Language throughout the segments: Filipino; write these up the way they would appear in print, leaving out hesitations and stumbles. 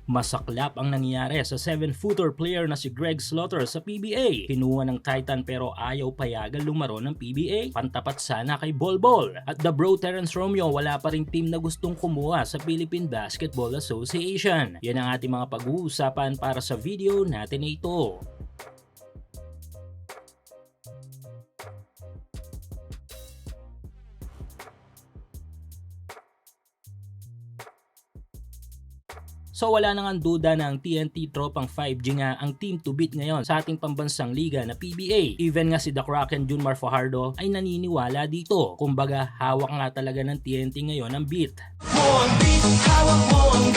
Masaklap ang nangyari sa 7-footer player na si Greg Slaughter sa PBA. Kinuha ng Titan pero ayaw payagan lumaro ng PBA. Pantapat sana kay Bol Bol. At the bro Terence Romeo, wala pa ring team na gustong kumuha sa Philippine Basketball Association. Yan ang ating mga pag-uusapan para sa video natin ito. So wala nang duda na ang TNT tropang 5G nga ang team to beat ngayon sa ating pambansang liga na PBA. Even nga si The Kraken Junmar Fajardo ay naniniwala dito. Kumbaga hawak nga talaga ng TNT ngayon ang beat.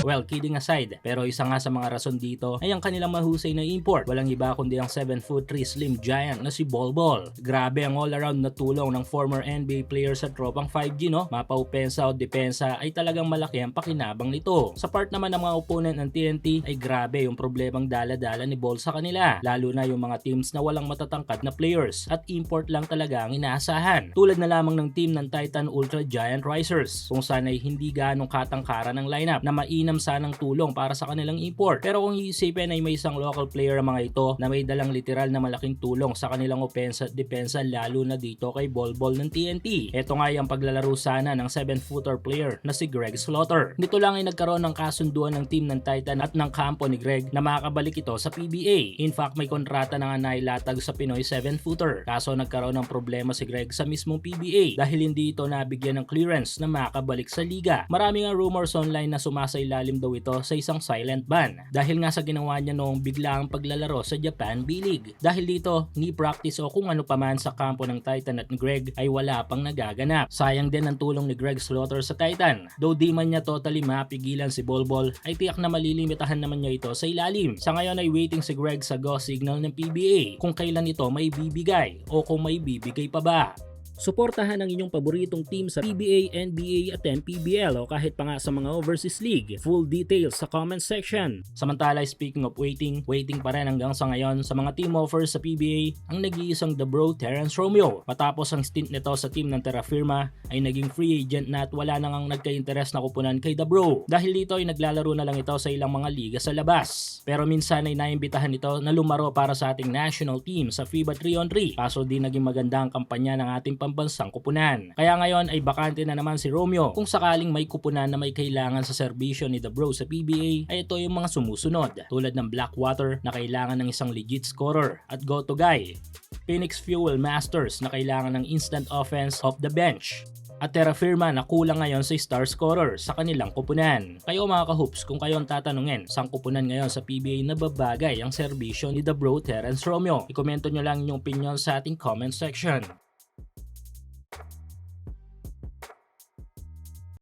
Well, kidding aside, pero isa nga sa mga rason dito ay ang kanilang mahusay na import. Walang iba kundi ang 7'3" slim giant na si Bol Bol. Grabe ang all-around na tulong ng former NBA player sa tropang 5G, no? Mapa-opensa o depensa ay talagang malaki ang pakinabang nito. Sa part naman ng mga opponent ng TNT ay grabe yung problemang dala-dala ni Bol sa kanila. Lalo na yung mga teams na walang matatangkad na players at import lang talaga ang inaasahan. Tulad na lamang ng team ng Titan Ultra Giant Risers kung saan ay hindi ganong katangkaran ng lineup na mainam sanang tulong para sa kanilang import. Pero kung iisipin ay may isang local player ang mga ito na may dalang literal na malaking tulong sa kanilang opensa at depensa, lalo na dito kay Bol Bol ng TNT. Ito nga yung paglalaro sana ng 7-footer player na si Greg Slaughter. Nito lang ay nagkaroon ng kasunduan ng team ng Titan at ng kampo ni Greg na makakabalik ito sa PBA. In fact, may kontrata na nga nailatag sa Pinoy 7-footer. Kaso nagkaroon ng problema si Greg sa mismong PBA dahil hindi ito nabigyan ng clearance na makabalik sa liga. Marami nga rumors online na sumasailalim daw ito sa isang silent ban dahil nga sa ginawa niya noong biglaang paglalaro sa Japan B-League. Dahil dito, ni practice o kung ano paman sa kampo ng Titan at ni Greg ay wala pang nagaganap. Sayang din ang tulong ni Greg Slaughter sa Titan. Though di man niya totally mapigilan si Bol Bol, ay tiyak na malilimitahan naman niya ito sa ilalim. Sa ngayon ay waiting si Greg sa go signal ng PBA kung kailan ito may bibigay o kung may bibigay pa ba. Suportahan ang inyong paboritong team sa PBA, NBA at MPBL o kahit pa nga sa mga overseas league. Full details sa comment section. Samantala, speaking of waiting pa rin hanggang sa ngayon sa mga team offers sa PBA ang nag-iisang The Bro Terence Romeo. Matapos ang stint nito sa team ng Terra Firma ay naging free agent na at wala nang ang nagka-interest na kupunan kay The Bro. Dahil dito ay naglalaro na lang ito sa ilang mga liga sa labas. Pero minsan ay naimbitahan ito na lumaro para sa ating national team sa FIBA 3-on-3. Kaso di naging maganda ang kampanya ng ating pambansang kupunan. Kaya ngayon ay bakante na naman si Romeo. Kung sakaling may kupunan na may kailangan sa serbisyo ni The Bro sa PBA ay ito yung mga sumusunod. Tulad ng Blackwater na kailangan ng isang legit scorer at go-to guy. Phoenix Fuel Masters na kailangan ng instant offense off the bench. At Terra Firma na kulang ngayon sa star scorer sa kanilang kupunan. Kayo mga ka-hoops, kung kayo ang tatanungin, sang kupunan ngayon sa PBA na babagay ang serbisyo ni The Bro Terence Romeo? I-komento nyo lang yung opinion sa ating comment section.